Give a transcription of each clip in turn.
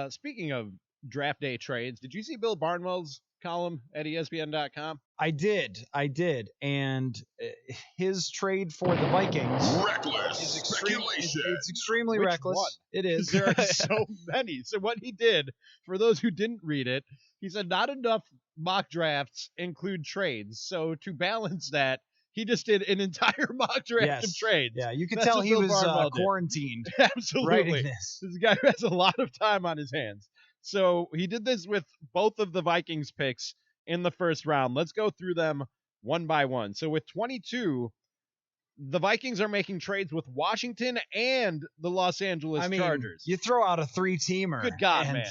Speaking of draft day trades, did you see Bill Barnwell's column at ESPN.com? I did. And his trade for the Vikings Reckless is speculation. It's extremely Which reckless. one? It is. There are so many. So what he did, for those who didn't read it, he said not enough mock drafts include trades. So to balance that, he just did an entire mock draft of trades. Yeah, you could That's tell what he Bill was Barnwell did. quarantined Absolutely. writing this. This guy has a lot of time on his hands. So he did this with both of the Vikings picks in the first round. Let's go through them one by one. So with 22, the Vikings are making trades with Washington and the Los Angeles Chargers. You throw out a 3-teamer. Good God, and man.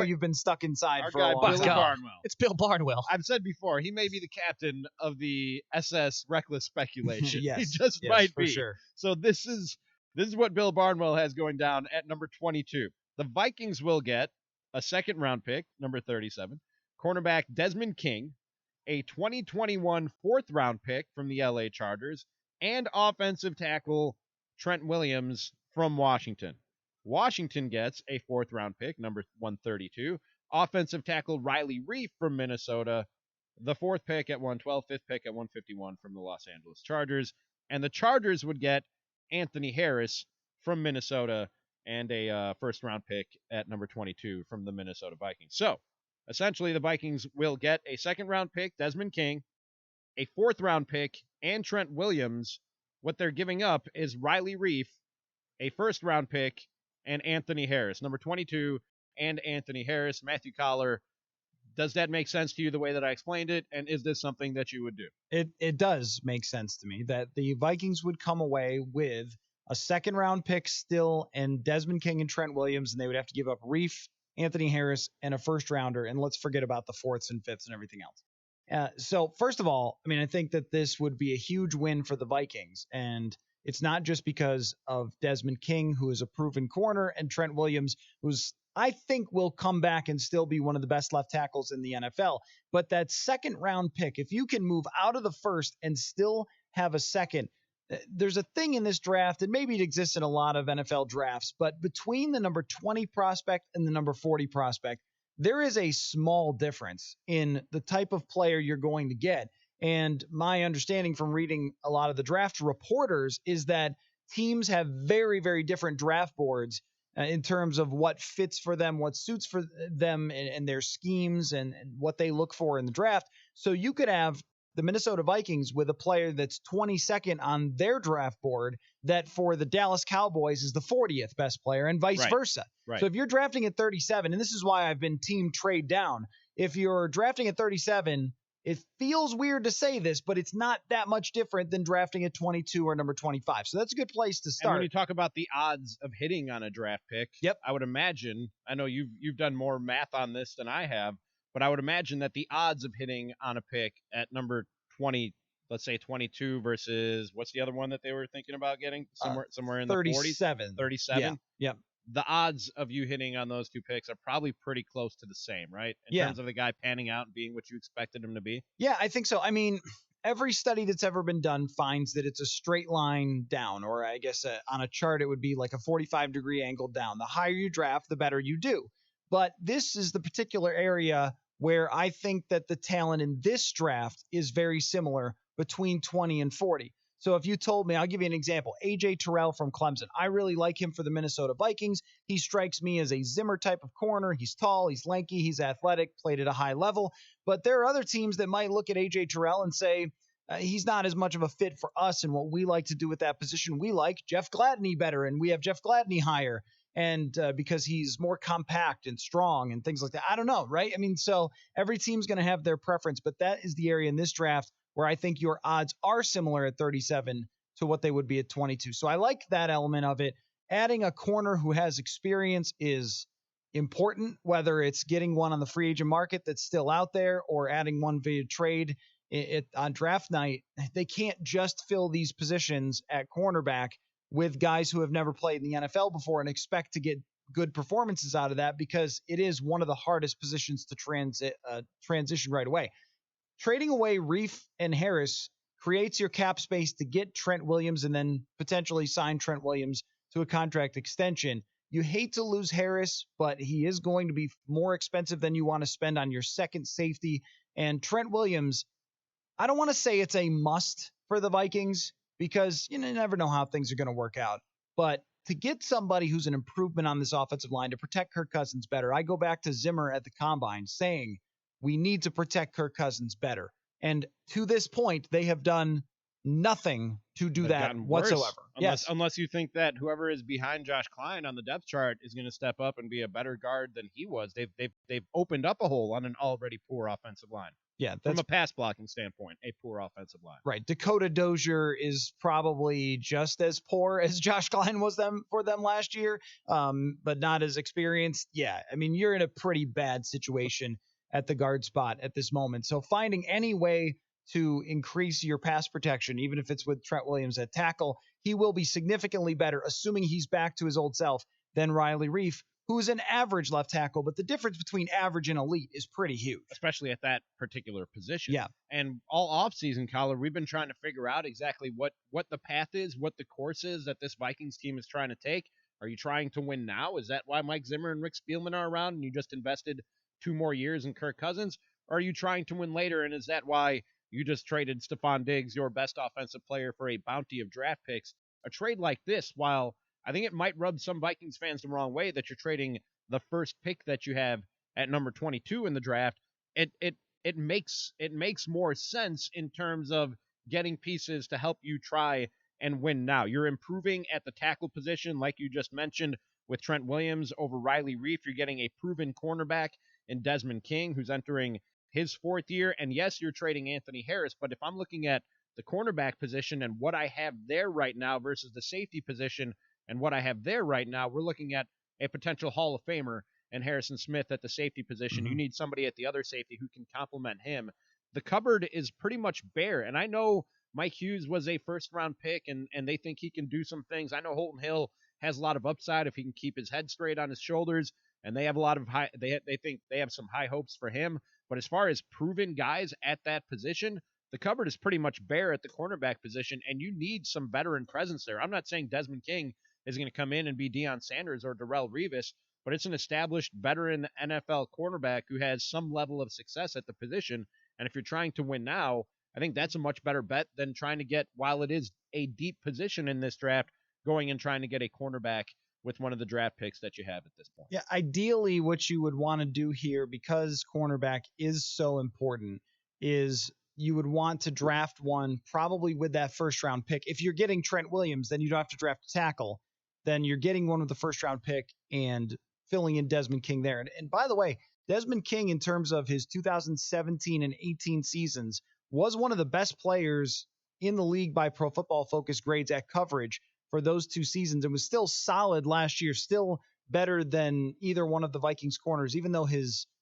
you've been stuck inside Our for guy, a long Bill time. Barnwell. It's Bill Barnwell. I've said before, he may be the captain of the SS Reckless Speculation. Yes, he just might for be. Sure. So this is what Bill Barnwell has going down at number 22. The Vikings will get a second-round pick, number 37, cornerback Desmond King, a 2021 fourth-round pick from the LA Chargers, and offensive tackle Trent Williams from Washington. Washington gets a fourth-round pick, number 132, offensive tackle Riley Reiff from Minnesota, the fourth pick at 112, fifth pick at 151 from the Los Angeles Chargers, and the Chargers would get Anthony Harris from Minnesota and a first-round pick at number 22 from the Minnesota Vikings. So, essentially, the Vikings will get a second-round pick, Desmond King, a fourth-round pick, and Trent Williams. What they're giving up is Riley Reiff, a first-round pick, and Anthony Harris, number 22, and Anthony Harris. Matthew Coller, does that make sense to you the way that I explained it? And is this something that you would do? It does make sense to me that the Vikings would come away with a second-round pick still and Desmond King and Trent Williams, and they would have to give up Reiff, Anthony Harris, and a first-rounder, and let's forget about the fourths and fifths and everything else. So first of all, I think that this would be a huge win for the Vikings, and it's not just because of Desmond King, who is a proven corner, and Trent Williams, who's I think will come back and still be one of the best left tackles in the NFL. But that second round pick, if you can move out of the first and still have a second, there's a thing in this draft, and maybe it exists in a lot of NFL drafts, but between the number 20 prospect and the number 40 prospect, there is a small difference in the type of player you're going to get. And my understanding from reading a lot of the draft reporters is that teams have very, very different draft boards in terms of what fits for them, what suits for them and their schemes and what they look for in the draft. So you could have the Minnesota Vikings with a player that's 22nd on their draft board that for the Dallas Cowboys is the 40th best player and vice versa. Right. So if you're drafting at 37, and this is why I've been team trade down, if you're drafting at 37, it feels weird to say this, but it's not that much different than drafting at 22 or number 25. So that's a good place to start. And when you talk about the odds of hitting on a draft pick, I would imagine, I know you've done more math on this than I have, but I would imagine that the odds of hitting on a pick at number 20, let's say 22 versus what's the other one that they were thinking about getting? Somewhere in the 37. 40s? 37? Yeah. The odds of you hitting on those two picks are probably pretty close to the same, right? In terms of the guy panning out and being what you expected him to be? Yeah, I think so. Every study that's ever been done finds that it's a straight line down, or I guess on a chart it would be like a 45-degree angle down. The higher you draft, the better you do. But this is the particular area where I think that the talent in this draft is very similar between 20 and 40. So if you told me, I'll give you an example, A.J. Terrell from Clemson. I really like him for the Minnesota Vikings. He strikes me as a Zimmer type of corner. He's tall, he's lanky, he's athletic, played at a high level. But there are other teams that might look at A.J. Terrell and say, he's not as much of a fit for us and what we like to do with that position. We like Jeff Gladney better, and we have Jeff Gladney higher. And because he's more compact and strong and things like that. I don't know, right? So every team's going to have their preference, but that is the area in this draft where I think your odds are similar at 37 to what they would be at 22. So I like that element of it. Adding a corner who has experience is important, whether it's getting one on the free agent market that's still out there or adding one via trade on draft night. They can't just fill these positions at cornerback with guys who have never played in the NFL before and expect to get good performances out of that, because it is one of the hardest positions to transition right away. Trading away Reiff and Harris creates your cap space to get Trent Williams and then potentially sign Trent Williams to a contract extension. You hate to lose Harris, but he is going to be more expensive than you want to spend on your second safety. And Trent Williams, I don't want to say it's a must for the Vikings because you never know how things are going to work out. But to get somebody who's an improvement on this offensive line to protect Kirk Cousins better, I go back to Zimmer at the Combine saying we need to protect Kirk Cousins better. And to this point, they have done nothing to do that whatsoever. Unless you think that whoever is behind Josh Klein on the depth chart is going to step up and be a better guard than he was. They've opened up a hole on an already poor offensive line. Yeah, from a pass blocking standpoint, a poor offensive line. Right. Dakota Dozier is probably just as poor as Josh Klein was for them last year, but not as experienced. Yeah, I mean, you're in a pretty bad situation at the guard spot at this moment. So finding any way to increase your pass protection, even if it's with Trent Williams at tackle, he will be significantly better, assuming he's back to his old self, than Riley Reiff, who's an average left tackle, but the difference between average and elite is pretty huge. Especially at that particular position. Yeah. And all offseason, Coller, we've been trying to figure out exactly what the path is, what the course is that this Vikings team is trying to take. Are you trying to win now? Is that why Mike Zimmer and Rick Spielman are around and you just invested 2 more years in Kirk Cousins? Or are you trying to win later, and is that why you just traded Stephon Diggs, your best offensive player, for a bounty of draft picks? A trade like this, while I think it might rub some Vikings fans the wrong way that you're trading the first pick that you have at number 22 in the draft, it makes more sense in terms of getting pieces to help you try and win now. You're improving at the tackle position, like you just mentioned, with Trent Williams over Riley Reiff. You're getting a proven cornerback in Desmond King, who's entering his 4th year. And yes, you're trading Anthony Harris, but if I'm looking at the cornerback position and what I have there right now versus the safety position and what I have there right now, we're looking at a potential Hall of Famer and Harrison Smith at the safety position. Mm-hmm. You need somebody at the other safety who can complement him. The cupboard is pretty much bare. And I know Mike Hughes was a first-round pick, and they think he can do some things. I know Holton Hill has a lot of upside if he can keep his head straight on his shoulders, and they have a lot of they think they have some high hopes for him. But as far as proven guys at that position, the cupboard is pretty much bare at the cornerback position, and you need some veteran presence there. I'm not saying Desmond King is going to come in and be Deion Sanders or Darrelle Revis, but it's an established veteran NFL cornerback who has some level of success at the position. And if you're trying to win now, I think that's a much better bet than trying to get, while it is a deep position in this draft, going and trying to get a cornerback with one of the draft picks that you have at this point. Yeah, ideally what you would want to do here, because cornerback is so important, is you would want to draft one probably with that first-round pick. If you're getting Trent Williams, then you don't have to draft a tackle. Then you're getting one with the first-round pick and filling in Desmond King there. And by the way, Desmond King, in terms of his 2017 and 18 seasons, was one of the best players in the league by Pro Football Focus grades at coverage for those 2 seasons, and was still solid last year, still better than either one of the Vikings corners, even though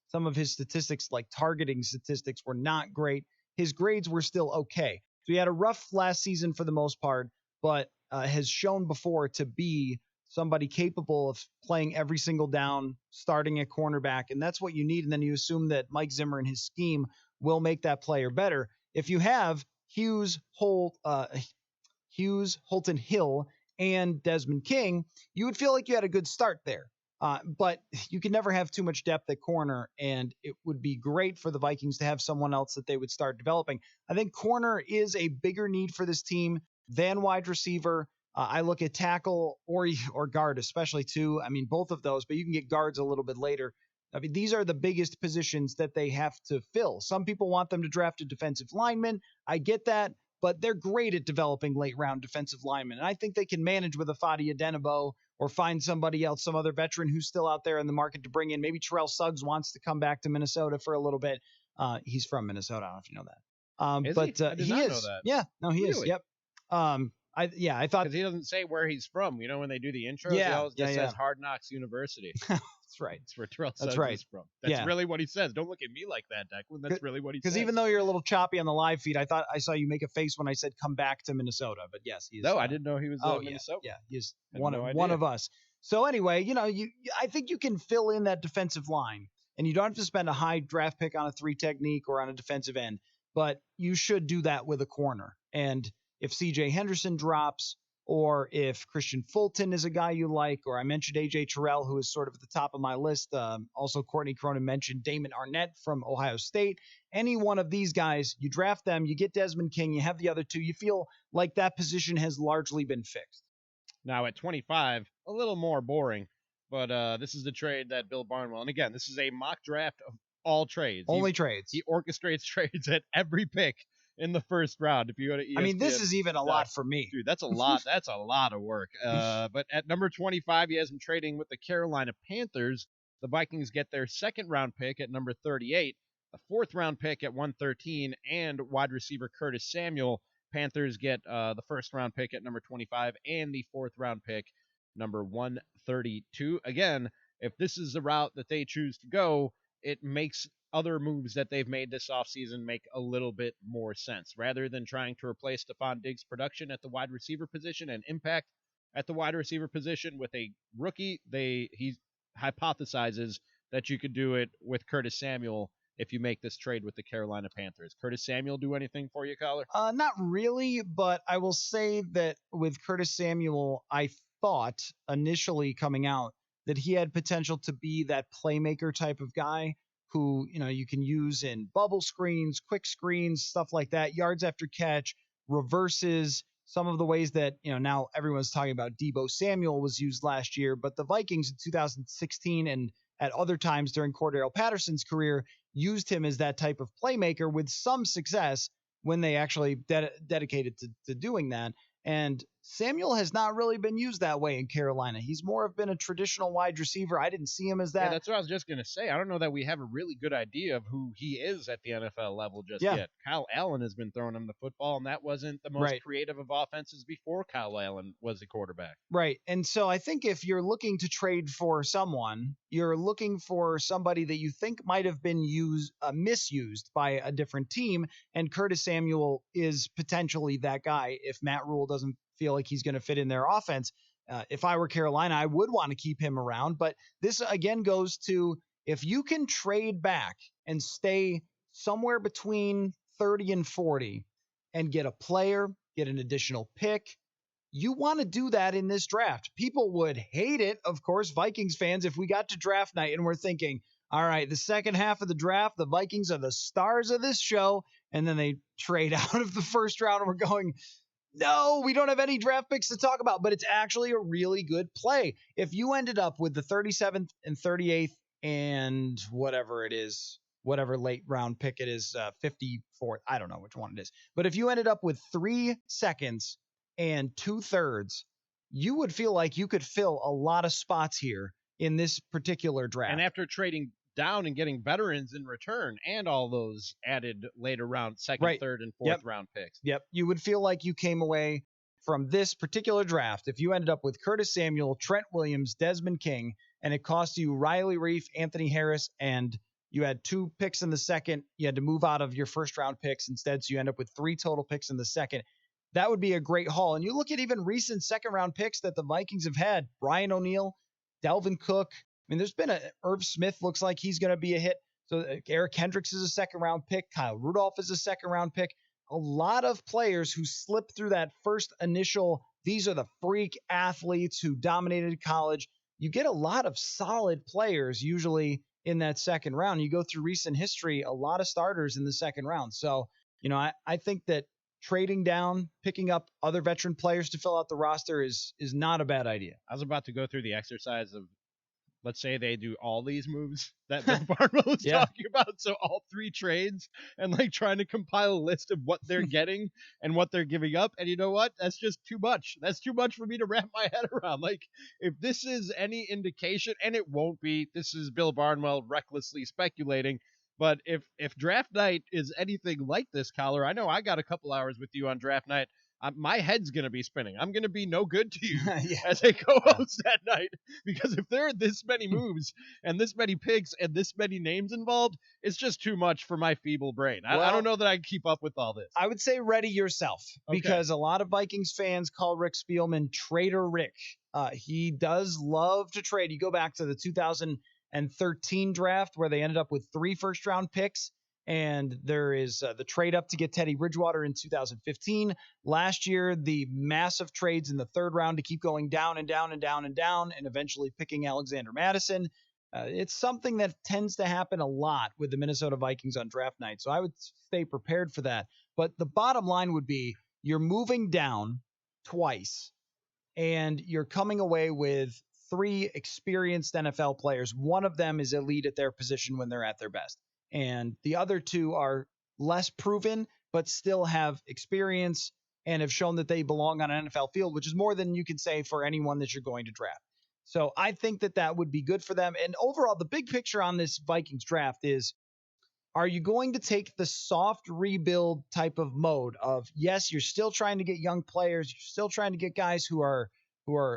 some of his statistics, like targeting statistics, were not great. His grades were still okay. So he had a rough last season for the most part, but has shown before to be somebody capable of playing every single down, starting at cornerback, and that's what you need. And then you assume that Mike Zimmer and his scheme will make that player better. If you have Hughes, Holton Hill, and Desmond King, you would feel like you had a good start there. But you can never have too much depth at corner, and it would be great for the Vikings to have someone else that they would start developing. I think corner is a bigger need for this team than wide receiver. I look at tackle or guard, especially too. I mean, both of those, but you can get guards a little bit later. I mean, these are the biggest positions that they have to fill. Some people want them to draft a defensive lineman. I get that, but they're great at developing late-round defensive linemen. And I think they can manage with a Fadi Adenabo or find somebody else, some other veteran who's still out there in the market to bring in. Maybe Terrell Suggs wants to come back to Minnesota for a little bit. He's from Minnesota. I don't know if you know that. I did not know that. Yeah, no, he really? is. Yep. I thought, because he doesn't say where he's from. You know, when they do the intros, he always just says Hard Knocks University. That's right. It's where Terrell Suggs is from. That's really what he says. Don't look at me like that, Declan. That's really what he says. Because even though you're a little choppy on the live feed, I thought I saw you make a face when I said come back to Minnesota. But yes, he is. No, I didn't know he was Minnesota. Yeah, he's one of us. So anyway, I think you can fill in that defensive line, and you don't have to spend a high draft pick on a 3 technique or on a defensive end, but you should do that with a corner. And if CJ Henderson drops, or if Christian Fulton is a guy you like, or I mentioned A.J. Terrell, who is sort of at the top of my list. Also, Courtney Cronin mentioned Damon Arnett from Ohio State. Any one of these guys, you draft them, you get Desmond King, you have the other two, you feel like that position has largely been fixed. Now at 25, a little more boring, but this is the trade that Bill Barnwell, and again, this is a mock draft of all trades. Only trades. He orchestrates trades at every pick in the first round. If you go to ESPN, I mean, this is even a lot for me. Dude, that's a lot. That's a lot of work. But at number 25, he has him trading with the Carolina Panthers. The Vikings get their second round pick at number 38, a fourth round pick at 113, and wide receiver Curtis Samuel. Panthers get the first round pick at number 25 and the fourth round pick, number 132. Again, if this is the route that they choose to go, it makes other moves that they've made this offseason make a little bit more sense. Rather than trying to replace Stephon Diggs' production at the wide receiver position and impact at the wide receiver position with a rookie, he hypothesizes that you could do it with Curtis Samuel if you make this trade with the Carolina Panthers. Curtis Samuel do anything for you, Coller? Not really, but I will say that with Curtis Samuel, I thought initially coming out that he had potential to be that playmaker type of guy who, you can use in bubble screens, quick screens, stuff like that, yards after catch, reverses, some of the ways that, now everyone's talking about Deebo Samuel was used last year, but the Vikings in 2016 and at other times during Cordero Patterson's career used him as that type of playmaker with some success when they actually dedicated to doing that. And Samuel has not really been used that way in Carolina. He's more of been a traditional wide receiver. I didn't see him as that. Yeah, that's what I was just going to say. I don't know that we have a really good idea of who he is at the NFL level just yet. Kyle Allen has been throwing him the football, and that wasn't the most creative of offenses before Kyle Allen was the quarterback. Right. And so I think if you're looking to trade for someone, you're looking for somebody that you think might have been misused by a different team, and Curtis Samuel is potentially that guy if Matt Rule doesn't feel like he's going to fit in their offense. If I were Carolina, I would want to keep him around. But this, again, goes to if you can trade back and stay somewhere between 30 and 40 and get a player, get an additional pick, you want to do that in this draft. People would hate it, of course, Vikings fans, if we got to draft night and we're thinking, all right, the second half of the draft, the Vikings are the stars of this show, and then they trade out of the first round and we're going, no, we don't have any draft picks to talk about, but it's actually a really good play. If you ended up with the 37th and 38th and whatever it is, whatever late round pick it is, 54th, I don't know which one it is. But if you ended up with 3 seconds and 2/3, you would feel like you could fill a lot of spots here in this particular draft. And after trading down and getting veterans in return and all those added later round second, third, and fourth round picks. Yep. You would feel like you came away from this particular draft if you ended up with Curtis Samuel, Trent Williams, Desmond King, and it cost you Riley Reif, Anthony Harris, and you had 2 picks in the second. You had to move out of your first round picks instead, so you end up with 3 total picks in the second. That would be a great haul. And you look at even recent second round picks that the Vikings have had, Brian O'Neill, Dalvin Cook. I mean, there's been Irv Smith looks like he's going to be a hit. So Eric Hendricks is a second round pick. Kyle Rudolph is a second round pick. A lot of players who slipped through that first initial, these are the freak athletes who dominated college. You get a lot of solid players usually in that second round. You go through recent history, a lot of starters in the second round. So, I think that trading down, picking up other veteran players to fill out the roster is not a bad idea. I was about to go through the exercise of, let's say they do all these moves that Bill Barnwell was talking about, so all 3 trades, and trying to compile a list of what they're getting and what they're giving up. And you know what? That's just too much. That's too much for me to wrap my head around. If this is any indication, and it won't be, this is Bill Barnwell recklessly speculating, but if draft night is anything like this, Coller, I know I got a couple hours with you on draft night. My head's going to be spinning. I'm going to be no good to you as a co-host that night, because if there are this many moves and this many picks and this many names involved, it's just too much for my feeble brain. I don't know that I can keep up with all this. I would say ready yourself, because a lot of Vikings fans call Rick Spielman Trader Rick. He does love to trade. You go back to the 2013 draft where they ended up with 3 first-round picks. And there is the trade up to get Teddy Bridgewater in 2015. Last year, the massive trades in the third round to keep going down and down and down and down, and eventually picking Alexander Madison. It's something that tends to happen a lot with the Minnesota Vikings on draft night. So I would stay prepared for that. But the bottom line would be you're moving down twice, and you're coming away with 3 experienced NFL players. One of them is elite at their position when they're at their best. And the other 2 are less proven, but still have experience and have shown that they belong on an NFL field, which is more than you can say for anyone that you're going to draft. So I think that that would be good for them. And overall, the big picture on this Vikings draft is, are you going to take the soft rebuild type of mode of, yes, you're still trying to get young players, you're still trying to get guys who are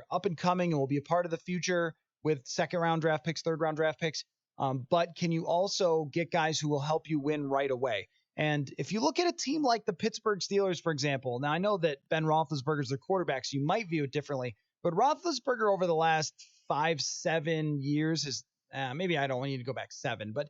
up and coming and will be a part of the future with second round draft picks, third round draft picks, but can you also get guys who will help you win right away? And if you look at a team like the Pittsburgh Steelers, for example, now I know that Ben Roethlisberger is their quarterback, so you might view it differently, but Roethlisberger over the last 5-7 years has, maybe I don't need to go back 7, but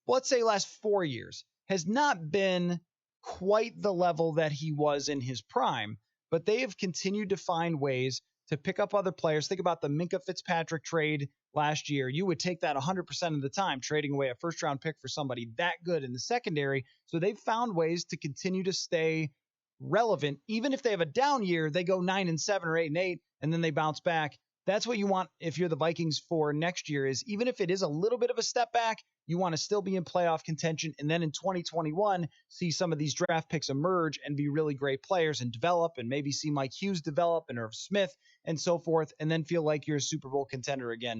let's say last 4 years, has not been quite the level that he was in his prime, but they have continued to find ways to pick up other players. Think about the Minkah Fitzpatrick trade last year. You would take that 100% of the time, trading away a first-round pick for somebody that good in the secondary. So they've found ways to continue to stay relevant. Even if they have a down year, they go 9-7 or 8-8, and then they bounce back. That's what you want if you're the Vikings for next year, is even if it is a little bit of a step back, you want to still be in playoff contention. And then in 2021, see some of these draft picks emerge and be really great players and develop, and maybe see Mike Hughes develop and Irv Smith and so forth, and then feel like you're a Super Bowl contender again